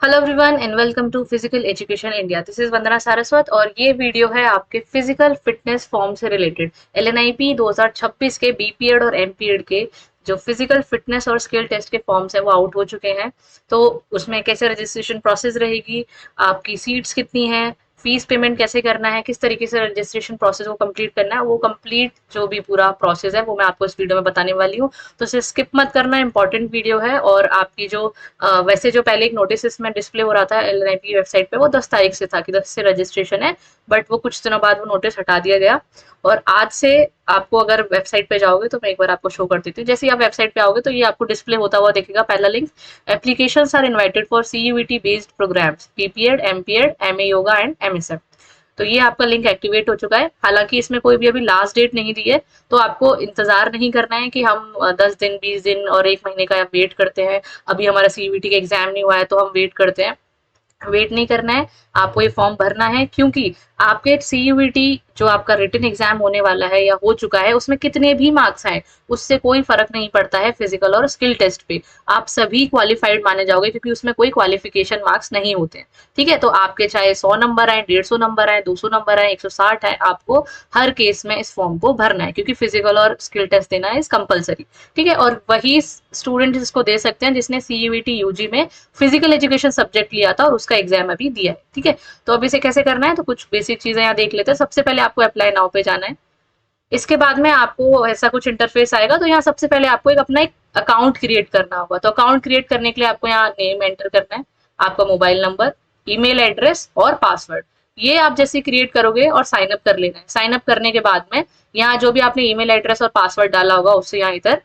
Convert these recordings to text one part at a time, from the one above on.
Hello everyone and welcome to physical education India. This is Vandana Saraswat और ये video है आपके फिजिकल फिटनेस फॉर्म से रिलेटेड। एलएनआईपी 2026 के बी पीरियड और एम पीरियड के जो फिजिकल फिटनेस और स्किल टेस्ट के फॉर्म्स है वो आउट हो चुके हैं। तो उसमें कैसे रजिस्ट्रेशन प्रोसेस रहेगी, आपकी सीट्स कितनी है, फीस पेमेंट कैसे करना है, किस तरीके से रजिस्ट्रेशन प्रोसेस को कंप्लीट करना है, वो कंप्लीट जो भी पूरा प्रोसेस है वो मैं आपको इस वीडियो में बताने वाली हूँ। तो इसे स्किप मत करना, इंपॉर्टेंट वीडियो है। और आपकी जो वैसे जो पहले एक नोटिस इसमें डिस्प्ले हो रहा था एलएनआईपी की वेबसाइट पे, वो 10 तारीख से था कि 10 से रजिस्ट्रेशन है, बट वो कुछ दिनों बाद वो नोटिस हटा दिया गया। और आज से आपको अगर वेबसाइट पे जाओगे तो मैं एक बार आपको शो कर देती हूँ। जैसे ही आप वेबसाइट पे आओगे तो ये आपको डिस्प्ले होता हुआ दिखेगा पहला link. Applications are invited for CUET based programmes BPEd, MPEd, MA yoga and MSF. तो ये आपका लिंक एक्टिवेट हो चुका है। हालांकि इसमें कोई भी अभी लास्ट डेट नहीं दी है, तो आपको इंतजार नहीं करना है कि हम 10 दिन, 20 दिन और एक महीने का वेट करते हैं। अभी हमारा सीयूईटी का एग्जाम नहीं हुआ है तो हम वेट करते हैं। वेट नहीं करना है, आपको ये फॉर्म भरना है, क्योंकि आपके सीयूईटी जो आपका रिटन एग्जाम होने वाला है या हो चुका है उसमें कितने भी मार्क्स आए उससे कोई फर्क नहीं पड़ता है फिजिकल और स्किल टेस्ट पे। आप सभी क्वालिफाइड माने जाओगे क्योंकि उसमें कोई क्वालिफिकेशन मार्क्स नहीं होते हैं। ठीक है, तो आपके चाहे 100 नंबर आए, 150 नंबर आए, 200 नंबर आए, 160 आए, आपको हर केस में इस फॉर्म को भरना है क्योंकि फिजिकल और स्किल टेस्ट देना इज कंपलसरी। ठीक है, और वही स्टूडेंट इसको दे सकते हैं जिसने सीयूईटी यूजी में फिजिकल एजुकेशन सब्जेक्ट लिया था और उसका एग्जाम अभी दिया है। ठीक है, तो अब इसे कैसे करना है तो कुछ बेसिक चीजें यहाँ देख लेते हैं। सबसे पहले आपको अप्लाई नाउ पे जाना है। इसके बाद में आपको ऐसा कुछ इंटरफेस आएगा, तो यहाँ सबसे पहले आपको अपना एक अकाउंट क्रिएट करना होगा। तो अकाउंट क्रिएट करने के लिए आपको यहाँ नेम एंटर करना है, आपका मोबाइल नंबर, ईमेल एड्रेस और पासवर्ड। ये आप जैसे क्रिएट करोगे और साइन अप कर लेना है। साइन अप करने के बाद में यहाँ जो भी आपने ईमेल एड्रेस और पासवर्ड डाला होगा उससे यहाँ इधर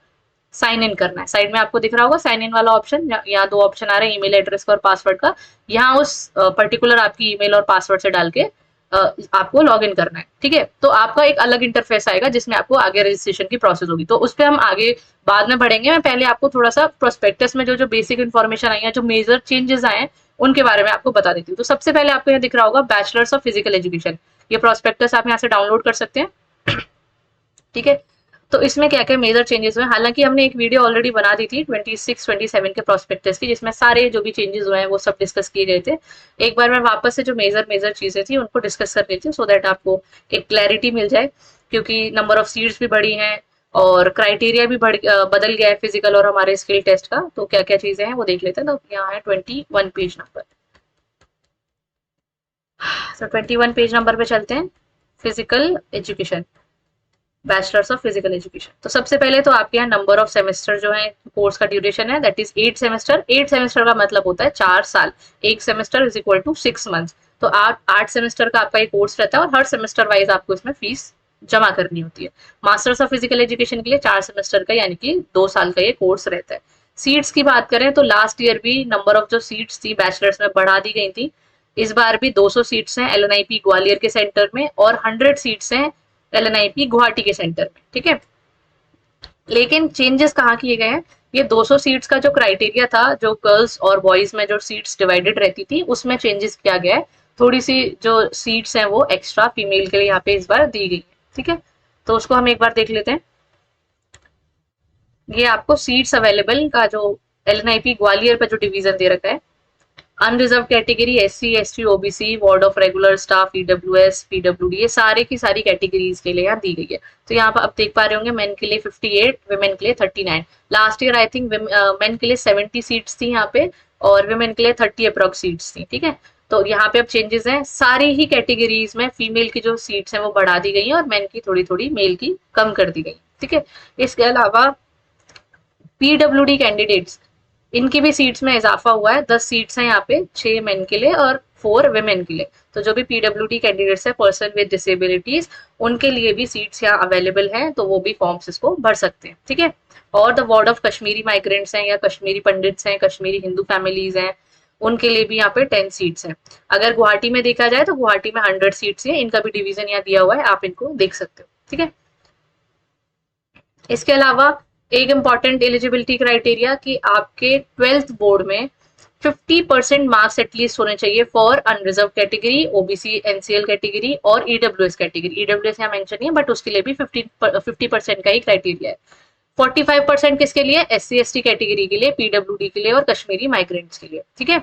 साइन इन करना है। साइड में आपको दिख रहा होगा साइन इन वाला ऑप्शन, यहाँ दो ऑप्शन आ रहे हैं, ईमेल एड्रेस का और पासवर्ड का। यहाँ उस पर्टिकुलर आपकी ईमेल और पासवर्ड से डाल के आपको लॉग इन करना है। ठीक है, तो आपका एक अलग इंटरफेस आएगा जिसमें आपको आगे रजिस्ट्रेशन की प्रोसेस होगी, तो उस पर हम आगे बाद में बढ़ेंगे। मैं पहले आपको थोड़ा सा प्रोस्पेक्टस में जो जो बेसिक इन्फॉर्मेशन आई है, जो मेजर चेंजेस आए हैं, उनके बारे में आपको बता देती हूँ। तो सबसे पहले आपको यहाँ दिख रहा होगा बैचलर्स ऑफ फिजिकल एजुकेशन। ये प्रोस्पेक्टस आप यहाँ से डाउनलोड कर सकते हैं। ठीक है, तो इसमें क्या क्या मेजर चेंजेस हुए, हालांकि हमने एक वीडियो ऑलरेडी बना दी थी 26-27 के प्रोस्पेक्टस की, जिसमें सारे जो भी चेंजेस हुए हैं वो सब डिस्कस किए गए थे। एक बार मैं वापस से जो मेजर मेजर चीजें थी उनको डिस्कस कर लेती हूँ, सो दैट आपको एक क्लैरिटी मिल जाए। क्योंकि नंबर ऑफ सीट्स भी बढ़ी हैं और क्राइटेरिया भी बदल गया है फिजिकल और हमारे स्किल टेस्ट का। तो क्या क्या चीजें हैं वो देख लेते हैं। तो यहाँ है 21 पेज नंबर। तो 21 पेज नंबर पे चलते हैं। Physical education, bachelors of physical education. तो सबसे पहले तो आपके यहाँ नंबर ऑफ सेमेस्टर जो है, कोर्स का ड्यूरेशन है दैट इज 8 सेमेस्टर। 8 सेमेस्टर का मतलब होता है 4 साल। एक semester is equal to 6 month. तो 8 सेमेस्टर का आपका ये कोर्स रहता है और हर सेमेस्टर वाइज आपको इसमें फीस जमा करनी होती है। मास्टर्स ऑफ फिजिकल एजुकेशन के लिए 4 सेमेस्टर का यानी कि 2 साल का ये कोर्स रहता है। सीट्स की बात करें तो लास्ट ईयर भी नंबर ऑफ जो सीट्स थी बैचलर्स में बढ़ा दी गई थी। इस बार भी 200 सीट्स हैं एलएनआईपी ग्वालियर के सेंटर में और 100 सीट्स हैं एलएनआईपी गुवाहाटी के सेंटर में। ठीक है, लेकिन चेंजेस कहाँ किए गए हैं, ये 200 सीट्स का जो क्राइटेरिया था, जो गर्ल्स और बॉयज में जो सीट्स डिवाइडेड रहती थी उसमें चेंजेस किया गया है। थोड़ी सी जो सीट्स हैं वो एक्स्ट्रा फीमेल के लिए यहाँ पे इस बार दी गई है। ठीक है, तो उसको हम एक बार देख लेते हैं। ये आपको सीट्स अवेलेबल का जो एलएनआईपी ग्वालियर पे जो डिवीजन दे रखा है, unreserved category SC, ST, OBC, ward of regular staff, EWS, पीडब्ल्यूडी, ये सारे की सारी कैटेगरीज के लिए यहाँ दी गई है। तो यहाँ पर आप देख पा रहे होंगे मेन के लिए 58, वुमेन के लिए 39। Last year I think main के लिए 70 सीट्स थी यहाँ पे और वुमेन के लिए 30 अप्रॉक्स सीट्स थी। ठीक है, तो यहाँ पे अब चेंजेस हैं, सारी ही कैटेगरीज में फीमेल की जो सीट्स हैं वो बढ़ा दी गई है और मेन की थोड़ी थोड़ी, मेल की कम कर दी गई। ठीक है, इसके अलावा पीडब्ल्यूडी कैंडिडेट्स, इनकी भी सीट्स में इजाफा हुआ है। 10 सीट्स हैं यहाँ पे, 6 मेन के लिए और 4 वुमेन के लिए। तो जो भी पीडब्ल्यूडी कैंडिडेट्स है, पर्सन विद डिसेबिलिटीज, उनके लिए भी सीट्स यहाँ अवेलेबल हैं, तो वो भी फॉर्म्स इसको भर सकते हैं। ठीक है, और the ward of Kashmiri migrants हैं या कश्मीरी पंडित्स हैं, कश्मीरी हिंदू फैमिलीज हैं, उनके लिए भी यहाँ पे 10 सीट्स हैं। अगर गुवाहाटी में देखा जाए तो गुवाहाटी में 100 सीट्स हैं, इनका भी डिवीजन यहाँ दिया हुआ है, आप इनको देख सकते हो। ठीक है, इसके अलावा एक इम्पॉर्टेंट एलिजिबिलिटी क्राइटेरिया कि आपके 12th बोर्ड में 50% मार्क्स एटलीस्ट होने चाहिए for unreserved category, OBC, NCL category और ईडब्ल्यूएस कैटेगरी। ईडब्ल्यूएस यहाँ मेंशन नहीं है बट उसके लिए भी 50% का ही क्राइटेरिया है। 45% किसके लिए, एससी एसटी कैटेगरी के लिए, पीडब्ल्यूडी के लिए और कश्मीरी माइग्रेंट्स के लिए। ठीक है,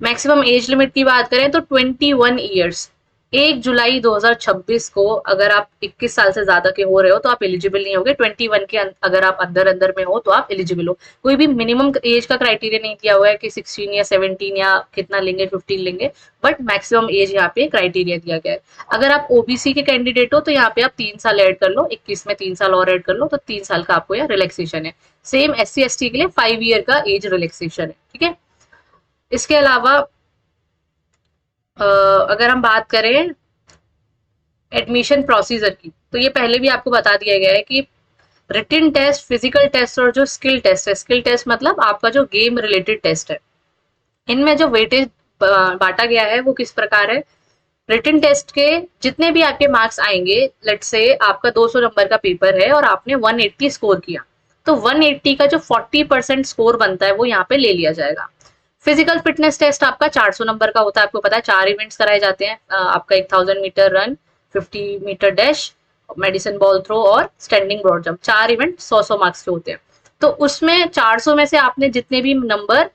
मैक्सिमम एज लिमिट की बात करें तो 21 ईयर्स। 1 जुलाई 2026 को अगर आप 21 साल से ज्यादा के हो रहे हो तो आप एलिजिबल नहीं होगे। 21 के अगर आप अंदर अंदर में हो तो आप एलिजिबल हो। कोई भी मिनिमम एज का क्राइटेरिया नहीं दिया हुआ है कि 16 या 17 या कितना लेंगे, 15 लेंगे, बट मैक्सिमम एज यहाँ पे क्राइटेरिया दिया गया है। अगर आप ओबीसी के कैंडिडेट हो तो यहाँ पे आप 3 साल ऐड कर लो, 21 में 3 साल और ऐड कर लो तो 3 साल का आपको यहाँ रिलैक्सेशन है। सेम SC ST के लिए 5 ईयर का एज रिलैक्सेशन है, ठीक है। इसके अलावा अगर हम बात करें एडमिशन प्रोसीजर की, तो ये पहले भी आपको बता दिया गया है कि रिटन टेस्ट, फिजिकल टेस्ट और जो स्किल टेस्ट है, स्किल टेस्ट मतलब आपका जो गेम रिलेटेड टेस्ट है, इनमें जो वेटेज बांटा गया है वो किस प्रकार है। रिटन टेस्ट के जितने भी आपके मार्क्स आएंगे, लेट से आपका 200 नंबर का पेपर है और आपने 180 स्कोर किया, तो 180 का जो 40% स्कोर बनता है वो यहाँ पे ले लिया जाएगा। फिजिकल फिटनेस टेस्ट आपका 400 नंबर का होता है, आपको पता है 4 इवेंट्स कराए जाते हैं। आपका 1000 metre run, 50 metre dash, medicine ball throw और standing broad jump, 4 event 100 marks के होते हैं। तो उसमें 400 में से आपने जितने भी नंबर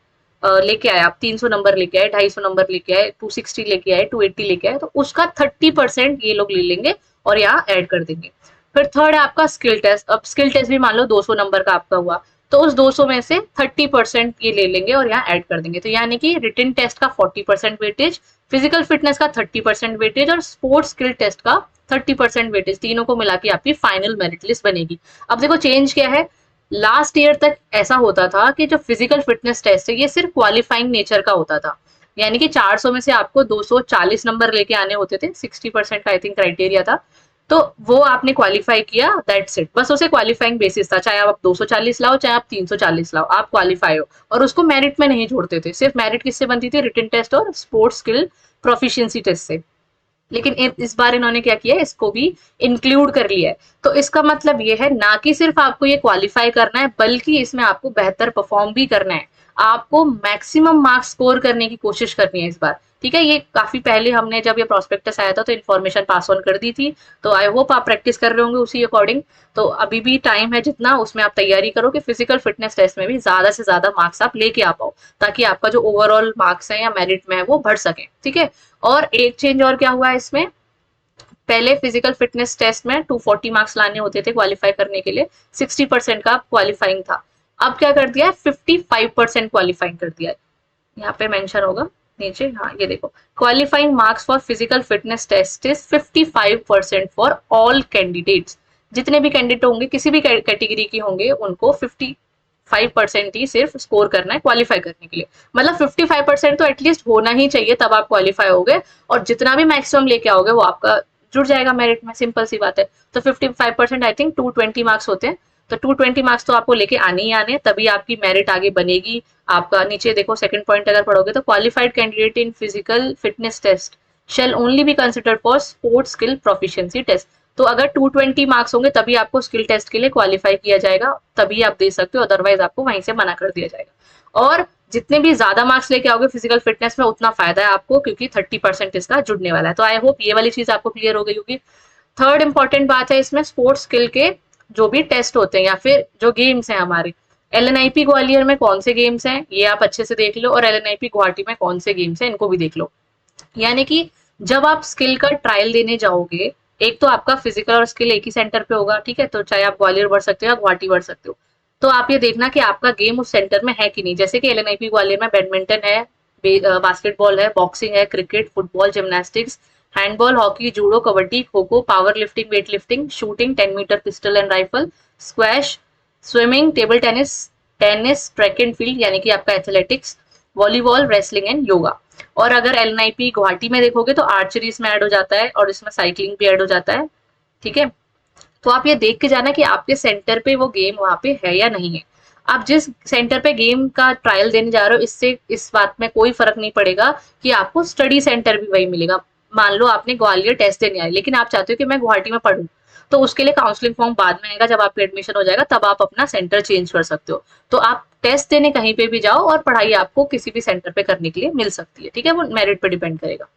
लेके आए, आप 300 नंबर लेके आए, 250 नंबर लेके आए, 260 लेके आए, 280 लेके आए, तो उसका 30% ये लोग ले लेंगे और यहाँ ऐड कर देंगे। फिर थर्ड है आपका स्किल टेस्ट। अब स्किल टेस्ट भी मान लो 200 नंबर का आपका हुआ, तो उस 200 में से 30% ये ले लेंगे और यहाँ ऐड कर देंगे। तो यानी कि रिटन टेस्ट का 40% वेटेज, फिजिकल फिटनेस का 30% वेटेज और स्पोर्ट्स स्किल टेस्ट का 30% वेटेज, तीनों को मिला के आपकी फाइनल मेरिट लिस्ट बनेगी। अब देखो चेंज क्या है, लास्ट ईयर तक ऐसा होता था कि जो फिजिकल फिटनेस टेस्ट है ये सिर्फ क्वालिफाइंग नेचर का होता था, यानी कि 400 में से आपको 240 नंबर लेके आने होते थे, 60% का आई थिंक क्राइटेरिया था। तो वो आपने क्वालिफाई किया, दैट्स इट, बस उसे क्वालिफाइंग बेसिस था, चाहे आप 240 लाओ चाहे आप 340 लाओ, आप क्वालिफाई हो। और उसको मेरिट में नहीं जोड़ते थे, सिर्फ मेरिट किससे बनती थी, रिटन टेस्ट और स्पोर्ट्स स्किल प्रोफिशिएंसी टेस्ट से। लेकिन इस बार इन्होंने क्या किया है, इसको भी इंक्लूड कर लिया है। तो इसका मतलब ये है ना कि सिर्फ आपको ये क्वालिफाई करना है, बल्कि इसमें आपको बेहतर परफॉर्म भी करना है, आपको मैक्सिमम मार्क्स स्कोर करने की कोशिश करनी है इस बार, ठीक है। ये काफी पहले हमने जब ये प्रोस्पेक्टस आया था तो इन्फॉर्मेशन पास ऑन कर दी थी, तो आई होप आप प्रैक्टिस कर रहे होंगे उसी अकॉर्डिंग। तो अभी भी टाइम है जितना, उसमें आप तैयारी करो कि फिजिकल फिटनेस टेस्ट में भी ज्यादा से ज्यादा मार्क्स आप लेके आ पाओ, ताकि आपका जो ओवरऑल मार्क्स है या मेरिट में है वो बढ़ सके, ठीक है। और एक चेंज और क्या हुआ है इसमें, पहले फिजिकल फिटनेस टेस्ट में 240 मार्क्स लाने होते थे क्वालिफाई करने के लिए, 60% का क्वालिफाइंग था। अब क्या कर दिया है, 55% क्वालिफाइंग कर दिया है। यहाँ पे मेंशन होगा नीचे, हाँ ये देखो, qualifying marks for physical fitness test is 55% for all candidates. जितने भी कैंडिडेट होंगे, किसी भी कैटेगरी के होंगे, उनको 55% ही सिर्फ स्कोर करना है क्वालिफाई करने के लिए। मतलब 55% तो एटलीस्ट होना ही चाहिए, तब आप क्वालिफाई होगे, और जितना भी मैक्सिमम लेके आओगे वो आपका जुड़ जाएगा मेरिट में, सिंपल सी बात है। तो 55% आई थिंक 220 मार्क्स होते हैं, तो 220 मार्क्स तो आपको लेके आने ही आने, तभी आपकी मेरिट आगे बनेगी। आपका नीचे देखो सेकंड पॉइंट अगर पढ़ोगे तो, qualified candidate in physical fitness test shall only be considered for sports skill proficiency test. तो अगर 220 मार्क्स होंगे तभी आपको स्किल टेस्ट के लिए क्वालिफाई किया जाएगा, तभी आप दे सकते हो, अदरवाइज आपको वहीं से मना कर दिया जाएगा। और जितने भी ज्यादा मार्क्स लेके आओगे फिजिकल फिटनेस में, उतना फायदा है आपको, क्योंकि 30% इसका जुड़ने वाला है। तो आई होप ये वाली चीज आपको क्लियर हो गई होगी। थर्ड इंपॉर्टेंट बात है इसमें, स्पोर्ट्स स्किल के जो भी टेस्ट होते हैं या फिर जो गेम्स हैं हमारे, LNIP ग्वालियर में कौन से गेम्स हैं ये आप अच्छे से देख लो, और LNIP गुवाहाटी में कौन से गेम्स हैं इनको भी देख लो। यानी कि जब आप स्किल का ट्रायल देने जाओगे, एक तो आपका फिजिकल और स्किल एक ही सेंटर पे होगा, ठीक है, तो चाहे आप ग्वालियर बढ़ सकते हो या गुवाहाटी बढ़ सकते हो। तो आप ये देखना कि आपका गेम उस सेंटर में है कि नहीं। जैसे कि LNIP ग्वालियर में बैडमिंटन है, बास्केटबॉल है, बॉक्सिंग है, cricket, football, gymnastics, handball, hockey, judo, kabaddi, kho kho, powerlifting, weightlifting, shooting, 10 metre pistol and rifle, squash, swimming, table tennis, tennis, track and field यानी कि आपका athletics, volleyball, wrestling and yoga. और अगर LNIP Guwahati में देखोगे तो आर्चरी इसमें ऐड हो जाता है, और इसमें साइकिलिंग भी ऐड हो जाता है, ठीक है। तो आप ये देख के जाना कि आपके सेंटर पे वो गेम वहां पे है या नहीं है। आप जिस सेंटर पे गेम का ट्रायल देने जा रहे हो, इससे इस बात में कोई फर्क नहीं पड़ेगा कि आपको स्टडी सेंटर भी वही मिलेगा। मान लो आपने ग्वालियर टेस्ट देने आए, लेकिन आप चाहते हो कि मैं गुवाहाटी में पढ़ूं, तो उसके लिए काउंसलिंग फॉर्म बाद में आएगा, जब आपका एडमिशन हो जाएगा तब आप अपना सेंटर चेंज कर सकते हो। तो आप टेस्ट देने कहीं पे भी जाओ, और पढ़ाई आपको किसी भी सेंटर पे करने के लिए मिल सकती है, ठीक है, वो मेरिट पे डिपेंड करेगा।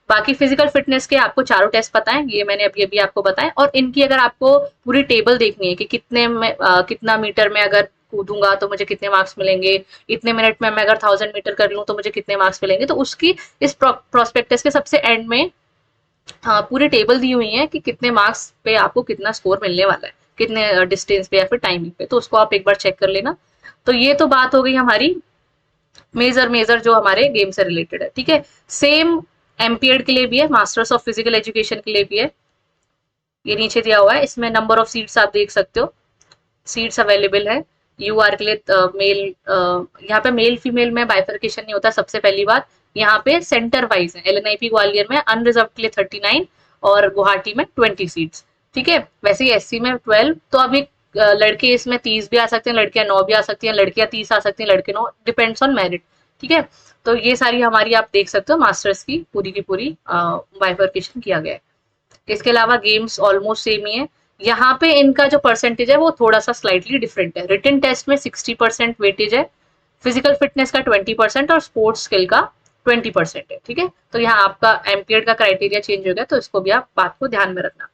बाकी फिजिकल फिटनेस के आपको चारों टेस्ट पता है, ये मैंने अभी अभी आपको बताया। और इनकी अगर आपको पूरी टेबल देखनी है कि कितने में कितना मीटर में अगर कूदूंगा तो मुझे कितने मार्क्स मिलेंगे, इतने मिनट में मैं अगर 1000 मीटर कर लूँ तो मुझे कितने मार्क्स मिलेंगे। तो उसकी इस प्रोस्पेक्टस के सबसे एंड में हाँ पूरी टेबल दी हुई है कि कितने मार्क्स पे आपको कितना स्कोर मिलने वाला है, कितने डिस्टेंस पे या फिर टाइमिंग पे। तो उसको आप एक बार चेक कर लेना। तो ये तो बात हो गई हमारी मेजर मेजर जो हमारे गेम से रिलेटेड है। ठीक है, सेम एमपीएड के लिए भी है, मास्टर्स ऑफ फिजिकल एजुकेशन के लिए भी है। ये नीचे दिया हुआ है, इसमें नंबर ऑफ सीट्स आप देख सकते हो, सीट्स अवेलेबल है। यूआर के लिए मेल, यहाँ पे मेल फीमेल में बाइफर्केशन नहीं होता। सबसे पहली बात, यहाँ पे सेंटर वाइज है। एलएनआईपी ग्वालियर में अनरिजर्व के लिए 39 और गुवाहाटी में 20 सीट्स। ठीक है, वैसे ही एससी में 12। तो अभी लड़के इसमें 30 भी आ सकते हैं, लड़कियां 9 भी आ सकती हैं, लड़कियां 30 आ सकती हैं, लड़के 9, डिपेंड्स ऑन मेरिट। ठीक है, तो ये सारी हमारी आप देख सकते हो मास्टर्स की पूरी बाइफर्केशन किया गया है। इसके अलावा गेम्स ऑलमोस्ट सेम ही है। यहाँ पे इनका जो परसेंटेज है वो थोड़ा सा स्लाइटली डिफरेंट है। रिटन टेस्ट में 60% वेटेज है, फिजिकल फिटनेस का 20% और स्पोर्ट्स स्किल का 20% है। ठीक है, तो यहाँ आपका एमपीएड का क्राइटेरिया चेंज हो गया, तो इसको भी आप बात को ध्यान में रखना।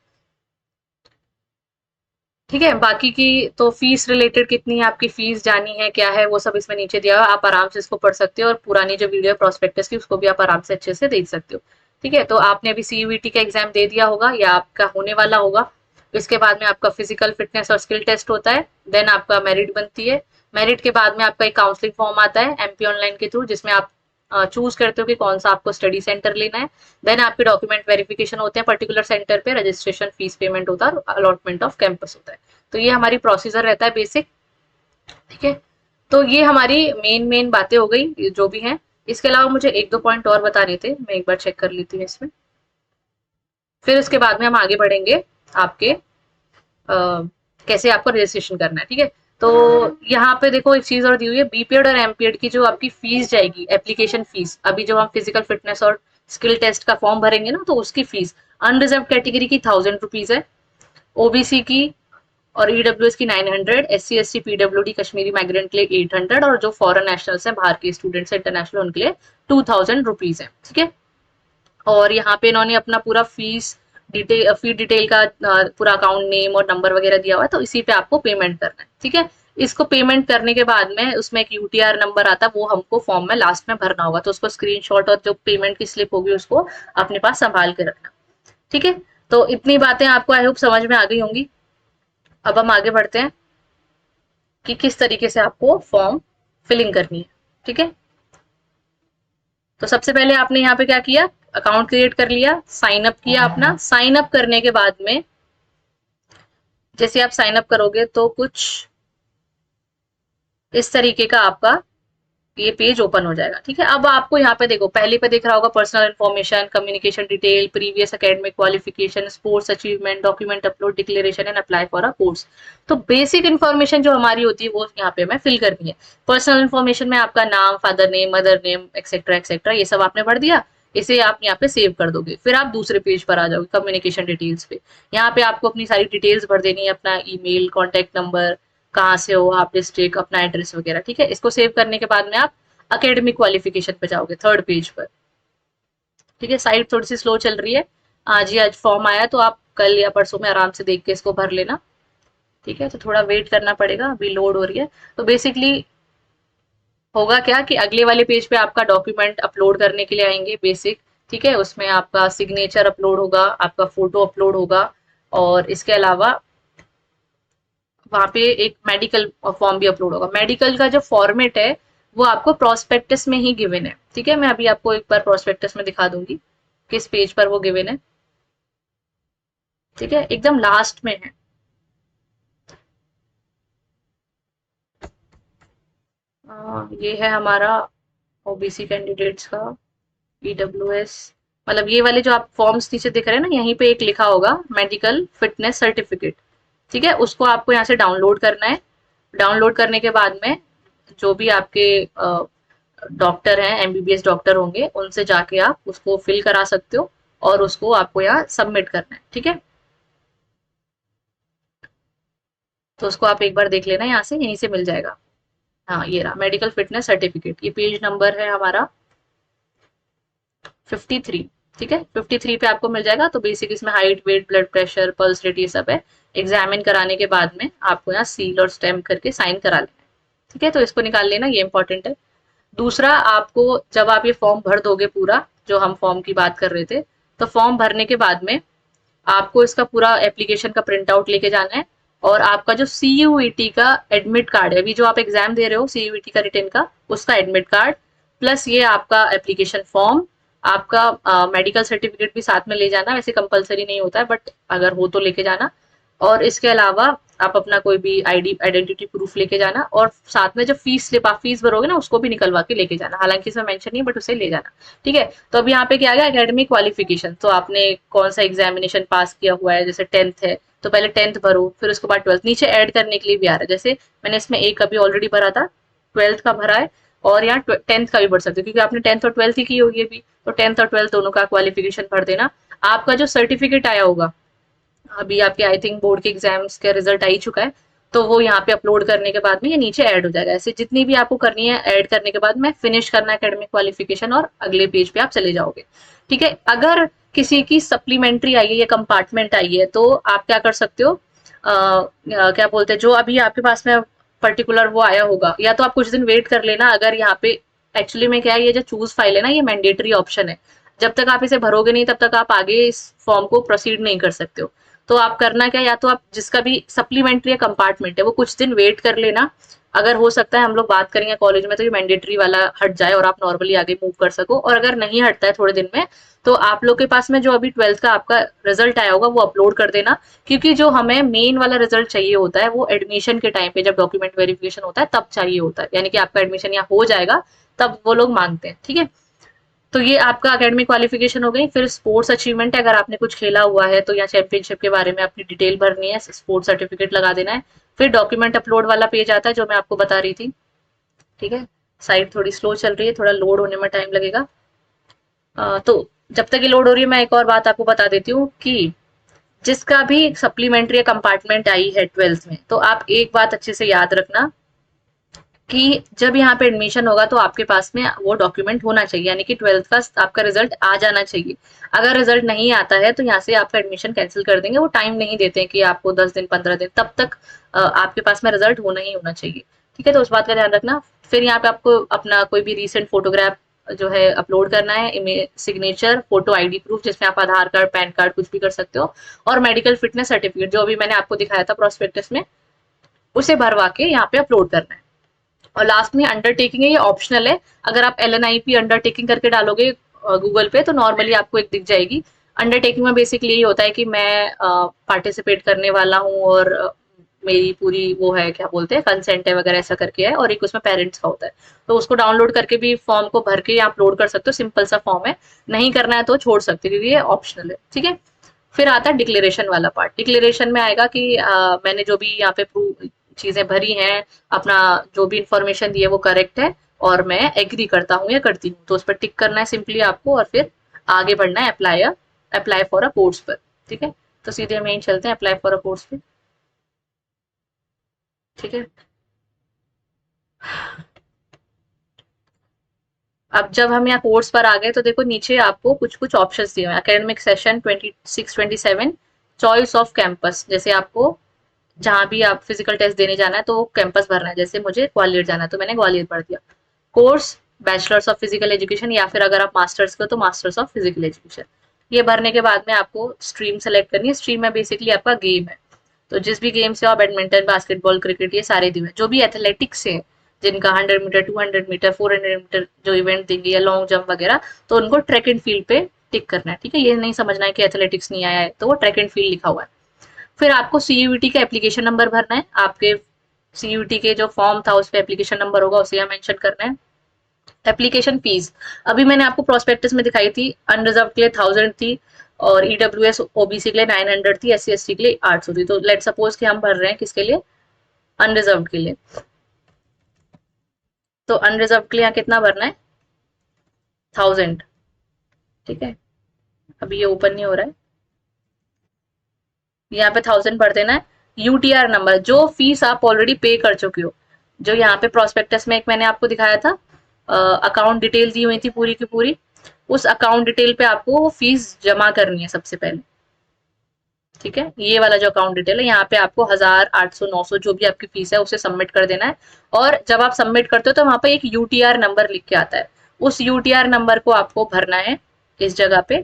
ठीक है, बाकी की तो फीस रिलेटेड कितनी है, आपकी फीस जानी है क्या है, वो सब इसमें नीचे दिया हुआ है। आप आराम से इसको पढ़ सकते हो और पुरानी जो वीडियो है प्रोस्पेक्टस की उसको भी आप आराम से अच्छे से देख सकते हो। ठीक है, तो आपने अभी सीयूईटी का एग्जाम दे दिया होगा या आपका होने वाला होगा। इसके बाद में आपका फिजिकल फिटनेस और स्किल टेस्ट होता है, देन आपका मेरिट बनती है। मेरिट के बाद में आपका एक काउंसलिंग फॉर्म आता है एमपी ऑनलाइन के थ्रू, जिसमें आप चूज करते हो कि कौन सा आपको स्टडी सेंटर लेना है। देन आपके डॉक्यूमेंट वेरिफिकेशन होते हैं पर्टिकुलर सेंटर पे, रजिस्ट्रेशन फीस पेमेंट होता है और अलॉटमेंट ऑफ कैंपस होता है। तो ये हमारी प्रोसीजर रहता है बेसिक। ठीक है, तो ये हमारी मेन मेन बातें हो गई जो भी हैं। इसके अलावा मुझे एक दो पॉइंट और बताने थे, मैं एक बार चेक कर लेती हूँ इसमें, फिर उसके बाद में हम आगे बढ़ेंगे आपके कैसे आपको रजिस्ट्रेशन करना है। ठीक है, तो यहाँ पे देखो एक चीज और दी हुई है, बीपीएड और एमपीएड की जो आपकी फीस जाएगी, एप्लीकेशन फीस, अभी जो हम फिजिकल फिटनेस और स्किल टेस्ट का फॉर्म भरेंगे ना, तो उसकी फीस अनरिजर्व कैटेगरी की 1000 रुपीज है, ओबीसी की और ईडब्ल्यूएस की 900, SC ST PWD Kashmiri migrant के लिए 800 और जो फॉरेन नेशनल्स हैं, बाहर के स्टूडेंट्स इंटरनेशनल, उनके लिए 2000 रुपीज है। ठीक है, और यहाँ पे इन्होंने अपना पूरा फी डिटेल का पूरा अकाउंट नेम और नंबर वगैरह दिया हुआ है, तो इसी पे आपको पेमेंट करना है। ठीक है, इसको पेमेंट करने के बाद में उसमें एक यूटीआर नंबर आता है, वो हमको फॉर्म में लास्ट में भरना होगा। तो उसको स्क्रीनशॉट और जो पेमेंट की स्लिप होगी उसको अपने पास संभाल के रखना। ठीक है, तो इतनी बातें आपको आई होप समझ में आ गई होंगी। अब हम आगे बढ़ते हैं कि किस तरीके से आपको फॉर्म फिलिंग करनी है। ठीक है, तो सबसे पहले आपने यहाँ पे क्या किया, अकाउंट क्रिएट कर लिया, साइन अप किया अपना। साइन अप करने के बाद में जैसे आप साइन अप करोगे तो कुछ इस तरीके का आपका ये पेज ओपन हो जाएगा। ठीक है, अब आपको यहाँ पे देखो, पहले पे दिख रहा होगा personal information, communication detail, previous academic qualification, sports achievement, document upload, declaration and apply for a course. तो बेसिक इन्फॉर्मेशन जो हमारी होती है वो यहाँ पे हमें फिल करनी है। पर्सनल इन्फॉर्मेशन में आपका नाम, father name, mother name, etcetera etcetera, ये सब आपने भर दिया। इसे आप यहाँ पे सेव कर दोगे, फिर आप दूसरे पेज पर आ जाओगे कम्युनिकेशन डिटेल्स पे। यहाँ पे आपको अपनी सारी डिटेल्स भर देनी है, अपना ईमेल, कॉन्टेक्ट नंबर, कहाँ से हो आप, डिस्ट्रिक्ट, अपना एड्रेस वगैरह। ठीक है, इसको सेव करने के बाद में आप अकेडमिक क्वालिफिकेशन पे जाओगे, थर्ड पेज पर। ठीक है, साइट थोड़ी सी स्लो चल रही है, आज ही आज फॉर्म आया, तो आप कल या परसों में आराम से देख के इसको भर लेना। ठीक है, तो थोड़ा वेट करना पड़ेगा, अभी लोड हो रही है। तो बेसिकली होगा क्या कि अगले वाले पेज पे आपका डॉक्यूमेंट अपलोड करने के लिए आएंगे बेसिक। ठीक है, उसमें आपका सिग्नेचर अपलोड होगा, आपका फोटो अपलोड होगा, और इसके अलावा वहां पे एक मेडिकल फॉर्म भी अपलोड होगा। मेडिकल का जो फॉर्मेट है वो आपको प्रोस्पेक्टस में ही गिवन है। ठीक है, मैं अभी आपको एक बार प्रोस्पेक्टस में दिखा दूंगी किस पेज पर वो गिवन है। ठीक है, एकदम लास्ट में है। ये है हमारा ओबीसी कैंडिडेट्स का, ईडब्ल्यूएस, मतलब ये वाले जो आप फॉर्म्स नीचे दिख रहे हैं ना, यहीं पे एक लिखा होगा मेडिकल फिटनेस सर्टिफिकेट। ठीक है, उसको आपको यहाँ से डाउनलोड करना है। डाउनलोड करने के बाद में जो भी आपके डॉक्टर हैं, एमबीबीएस डॉक्टर होंगे, उनसे जाके आप उसको फिल करा सकते हो और उसको आपको यहाँ सबमिट करना है। ठीक है, तो उसको आप एक बार देख लेना, यहाँ से यहीं से मिल जाएगा। हाँ, ये रहा मेडिकल फिटनेस सर्टिफिकेट, ये पेज नंबर है हमारा 53। ठीक है, 53 पे आपको मिल जाएगा। तो बेसिक इसमें height, weight, blood pressure, pulse rate, ये सब है। एग्जामिन कराने के बाद में आपको यहाँ सील और स्टैम्प करके साइन करा लेना है। ठीक है, तो इसको निकाल लेना, ये इंपॉर्टेंट है। दूसरा, आपको जब आप ये फॉर्म भर दोगे पूरा, जो हम फॉर्म की बात कर रहे थे, तो फॉर्म भरने के बाद में आपको इसका पूरा एप्लीकेशन का प्रिंट आउट लेके जाना है, और आपका जो सीयूईटी का एडमिट कार्ड है, अभी जो आप एग्जाम दे रहे हो सीयूईटी का रिटर्न का, उसका एडमिट कार्ड, प्लस ये आपका एप्लीकेशन फॉर्म, आपका मेडिकल सर्टिफिकेट भी साथ में ले जाना, वैसे कंपलसरी नहीं होता है बट अगर हो तो लेके जाना। और इसके अलावा आप अपना कोई भी आईडी आइडेंटिटी प्रूफ लेके जाना, और साथ में जब फीस स्लिप आप फीस भरोगे ना, उसको भी निकलवा के लेके जाना, हालांकि इसमें मेंशन नहीं बट उसे ले जाना। ठीक है, तो अब यहाँ पे क्या आ गया, एकेडमिक क्वालिफिकेशन, तो आपने कौन सा एग्जामिनेशन पास किया हुआ है, जैसे 10th है तो पहले 10th भरो, फिर उसके बाद 12th, नीचे ऐड करने के लिए भी आ रहा है, जैसे मैंने इसमें एक अभी ऑलरेडी भरा था, 12th का भरा है, और यहाँ 10th का भी भर सकते हो क्योंकि आपने 10th और 12th ही की होगी अभी, तो 10th और 12th दोनों का क्वालिफिकेशन भर देना। आपका जो सर्टिफिकेट आया होगा, अभी आपके आई थिंक बोर्ड के एग्जाम्स का रिजल्ट आ ही चुका है, तो वो यहाँ पे अपलोड करने के बाद में ये नीचे ऐड हो जाएगा। ऐसे जितनी भी आपको करनी है ऐड करने के बाद में फिनिश करना एकेडमिक क्वालिफिकेशन, और अगले पेज पे आप चले जाओगे। ठीक है, अगर किसी की सप्लीमेंट्री आई है या कंपार्टमेंट आई है, तो आप क्या कर सकते हो, क्या बोलते हैं, जो अभी आपके पास में पर्टिकुलर वो आया होगा, या तो आप कुछ दिन वेट कर लेना। अगर यहाँ पे एक्चुअली में क्या है, ये जो चूज फाइल है ना, ये मैंडेटरी ऑप्शन है, जब तक आप इसे भरोगे नहीं तब तक आप आगे इस फॉर्म को प्रोसीड नहीं कर सकते हो। तो आप करना क्या, या तो आप जिसका भी सप्लीमेंट्री या कंपार्टमेंट है वो कुछ दिन वेट कर लेना। अगर हो सकता है हम लोग बात करेंगे कॉलेज में तो ये मैंडेटरी वाला हट जाए और आप नॉर्मली आगे मूव कर सको, और अगर नहीं हटता है थोड़े दिन में, तो आप लोग के पास में जो अभी 12th का आपका रिजल्ट आया होगा वो अपलोड कर देना, क्योंकि जो हमें मेन वाला रिजल्ट चाहिए होता है वो एडमिशन के टाइम पे जब डॉक्यूमेंट वेरिफिकेशन होता है तब चाहिए होता है, यानी कि आपका एडमिशन यहाँ हो जाएगा तब वो लोग मांगते हैं। ठीक है, तो ये आपका एकेडमिक क्वालिफिकेशन हो गई। फिर स्पोर्ट्स अचीवमेंट है, अगर आपने कुछ खेला हुआ है तो यहाँ चैंपियनशिप के बारे में अपनी डिटेल भरनी है, स्पोर्ट्स सर्टिफिकेट लगा देना है। फिर डॉक्यूमेंट अपलोड वाला पेज आता है जो मैं आपको बता रही थी। ठीक है, साइट थोड़ी स्लो चल रही है, थोड़ा लोड होने में टाइम लगेगा। तो जब तक ये लोड हो रही है मैं एक और बात आपको बता देती हूँ कि जिसका भी सप्लीमेंट्री कंपार्टमेंट आई है 12th में, तो आप एक बात अच्छे से याद रखना कि जब यहाँ पे एडमिशन होगा तो आपके पास में वो डॉक्यूमेंट होना चाहिए, यानी कि 12th का आपका रिजल्ट आ जाना चाहिए। अगर रिजल्ट नहीं आता है तो यहाँ से आपका एडमिशन कैंसिल कर देंगे, वो टाइम नहीं देते हैं कि आपको 10 दिन 15 दिन, तब तक आपके पास में रिजल्ट होना ही होना चाहिए। ठीक है, तो उस बात का ध्यान रखना। फिर यहाँ पे आपको अपना कोई भी रिसेंट फोटोग्राफ जो है अपलोड करना है, image signature, photo, ID proof जिसमें आप आधार कार्ड पैन कार्ड कुछ भी कर सकते हो, और मेडिकल फिटनेस सर्टिफिकेट जो अभी मैंने आपको दिखाया था प्रोस्पेक्टस में, उसे भरवा के यहाँ पे अपलोड करना है। और लास्ट में अंडरटेकिंग है, ये ऑप्शनल है। अगर आप LNIP अंडरटेकिंग करके डालोगे गूगल पे तो नॉर्मली आपको एक दिख जाएगी। अंडरटेकिंग में बेसिकली यही होता है कि मैं पार्टिसिपेट करने वाला हूँ, और मेरी पूरी वो है, क्या बोलते हैं, कंसेंट है वगैरह, ऐसा करके है, और एक उसमें पेरेंट्स का होता है। तो उसको डाउनलोड करके भी फॉर्म को भर के यहाँ अपलोड कर सकते हो, सिंपल सा फॉर्म है, नहीं करना है तो छोड़ सकते हो क्योंकि ये ऑप्शनल है। ठीक है, फिर आता है डिक्लेरेशन वाला पार्ट। डिक्लेरेशन में आएगा कि मैंने जो भी यहाँ पे प्रूव चीजें भरी हैं, अपना जो भी इंफॉर्मेशन दी है वो करेक्ट है, और मैं एग्री करता हूँ या करती हूँ, तो उस पर टिक करना है सिंपली आपको, और फिर आगे बढ़ना है अप्लाई फॉर अ कोर्स पर। ठीक है, तो सीधे हम यहीं चलते हैं अप्लाई फॉर अ कोर्स पे। ठीक है, अब जब हम यहाँ कोर्स पर आ गए तो देखो नीचे आपको कुछ कुछ ऑप्शन दिए हुए हैं, academic session 26-27, choice off campus, जैसे आपको जहाँ भी आप फिजिकल टेस्ट देने जाना है तो वो कैंपस भरना है, जैसे मुझे ग्वालियर जाना है तो मैंने ग्वालियर भर दिया। Course, bachelors of physical education, या फिर अगर आप मास्टर्स को तो मास्टर्स ऑफ फिजिकल एजुकेशन। ये भरने के बाद में आपको स्ट्रीम सेलेक्ट करनी है। स्ट्रीम में बेसिकली आपका गेम है, तो जिस भी गेम से आप, बैडमिंटन, बास्केटबॉल, क्रिकेट, ये सारे दिए हैं। जो भी एथलेटिक्स है, जिनका 100 मीटर, 200 मीटर, 400 मीटर जो इवेंट देंगे, या लॉन्ग जंप वगैरह, तो उनको ट्रैक एंड फील्ड पे टिक करना है। ठीक है, ये नहीं समझना है कि एथलेटिक्स नहीं आया है तो वो ट्रैक एंड फील्ड लिखा हुआ है। फिर आपको सीयूईटी का एप्लीकेशन नंबर भरना है, आपके सीयूईटी के जो फॉर्म था उस पर एप्लीकेशन नंबर होगा, उसे यहाँ मेंशन करना है। एप्लीकेशन फीस, अभी मैंने आपको प्रोस्पेक्टस में दिखाई थी, अनरिजर्व के लिए 1000 थी, और ईडब्ल्यूएस ओबीसी के लिए 900 थी, SC ST के लिए 800 थी। तो लेट सपोज कि हम भर रहे हैं किसके लिए, अनरिजर्व के लिए, तो अनरिजर्व के लिए यहाँ कितना भरना है, 1000। ठीक है, अभी ये ओपन नहीं हो रहा है, यहाँ पे 1000 भर देना है। यूटीआर नंबर, जो फीस आप ऑलरेडी पे कर चुके हो, जो यहाँ पे प्रोस्पेक्टस में एक मैंने आपको दिखाया था, अकाउंट डिटेल दी हुई थी पूरी की पूरी, उस अकाउंट डिटेल पे आपको वो फीस जमा करनी है सबसे पहले। ठीक है, ये वाला जो अकाउंट डिटेल है, यहाँ पे आपको 1000, 800, 900 जो भी आपकी फीस है उसे सबमिट कर देना है। और जब आप सबमिट करते हो तो वहां पे एक यूटीआर नंबर लिख के आता है, उस यूटीआर नंबर को आपको भरना है इस जगह पे।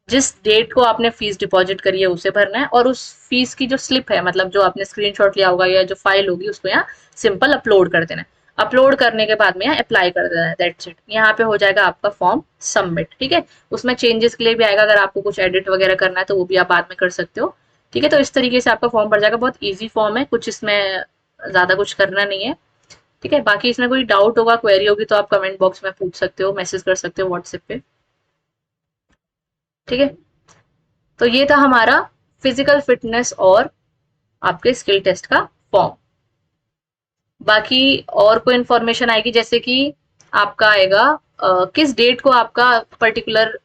जिस डेट को आपने फीस डिपॉजिट करी है उसे भरना है, और उस फीस की जो स्लिप है, मतलब जो आपने स्क्रीनशॉट लिया होगा या जो फाइल होगी, उसको यहाँ सिंपल अपलोड कर देना है। अपलोड करने के बाद में यहाँ अप्लाई कर देना है, दैट्स इट। यहाँ पे हो जाएगा आपका फॉर्म सबमिट। ठीक है, उसमें चेंजेस के लिए भी आएगा, अगर आपको कुछ एडिट वगैरह करना है तो वो भी आप बाद में कर सकते हो। ठीक है, तो इस तरीके से आपका फॉर्म भर जाएगा, बहुत ईजी फॉर्म है, कुछ इसमें ज्यादा कुछ करना नहीं है। ठीक है, बाकी इसमें कोई डाउट होगा, क्वेरी होगी तो आप कमेंट बॉक्स में पूछ सकते हो, मैसेज कर सकते हो व्हाट्सएप पे। ठीक है, तो ये था हमारा फिजिकल फिटनेस और आपके स्किल टेस्ट का फॉर्म। बाकी और कोई इन्फॉर्मेशन आएगी, जैसे कि आपका आएगा किस डेट को आपका पर्टिकुलर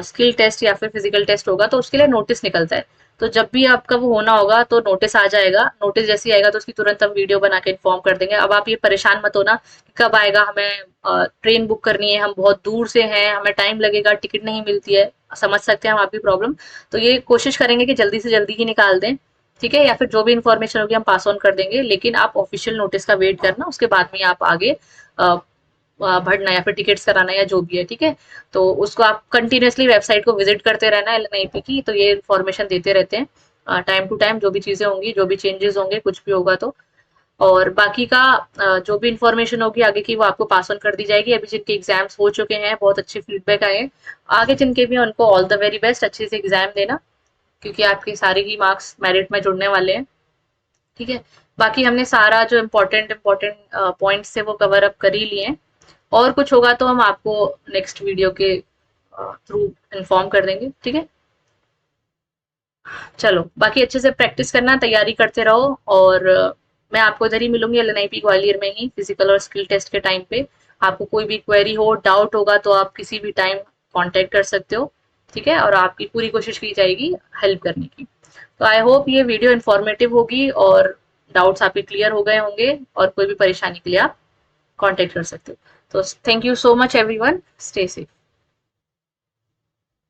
स्किल टेस्ट या फिर फिजिकल टेस्ट होगा, तो उसके लिए नोटिस निकलता है। तो जब भी आपका वो होना होगा तो नोटिस आ जाएगा, नोटिस जैसे ही आएगा तो उसकी तुरंत हम वीडियो बना के इन्फॉर्म कर देंगे। अब आप ये परेशान मत होना कि कब आएगा, हमें ट्रेन बुक करनी है, हम बहुत दूर से हैं, हमें टाइम लगेगा, टिकट नहीं मिलती है। समझ सकते हैं हम आपकी प्रॉब्लम, तो ये कोशिश करेंगे कि जल्दी से जल्दी ही निकाल दें। ठीक है, या फिर जो भी इन्फॉर्मेशन होगी हम पास ऑन कर देंगे, लेकिन आप ऑफिशियल नोटिस का वेट करना, उसके बाद में आप आगे भरना या फिर टिकट्स कराना या जो भी है। ठीक है, तो उसको आप कंटिन्यूअसली वेबसाइट को विजिट करते रहना है एलएनआईपी की, तो ये इन्फॉर्मेशन देते रहते हैं टाइम टू टाइम, जो भी चीजें होंगी, जो भी चेंजेस होंगे, कुछ भी होगा तो। और बाकी का जो भी इन्फॉर्मेशन होगी आगे की वो आपको पास ऑन कर दी जाएगी। अभी जिनके एग्जाम्स हो चुके हैं, बहुत अच्छे फीडबैक आए हैं, आगे जिनके भी उनको ऑल द वेरी बेस्ट, अच्छे से एग्जाम देना, क्योंकि आपके सारे ही मार्क्स मेरिट में जुड़ने वाले हैं। ठीक है, बाकी हमने सारा जो इम्पोर्टेंट इम्पोर्टेंट पॉइंट्स थे वो कवर अप कर ही लिए हैं। और कुछ होगा तो हम आपको नेक्स्ट वीडियो के थ्रू इन्फॉर्म कर देंगे। ठीक है, चलो बाकी अच्छे से प्रैक्टिस करना, तैयारी करते रहो, और मैं आपको इधर ही मिलूंगी एलएनआईपी ग्वालियर में ही, फिजिकल और स्किल टेस्ट के टाइम पे। आपको कोई भी क्वेरी हो, डाउट होगा तो आप किसी भी टाइम कांटेक्ट कर सकते हो। ठीक है, और आपकी पूरी कोशिश की जाएगी हेल्प करने की। तो आई होप ये वीडियो इन्फॉर्मेटिव होगी और डाउट्स आपके क्लियर हो गए होंगे, और कोई भी परेशानी के लिए आप कांटेक्ट कर सकते हो। तो thank you so much everyone, stay safe.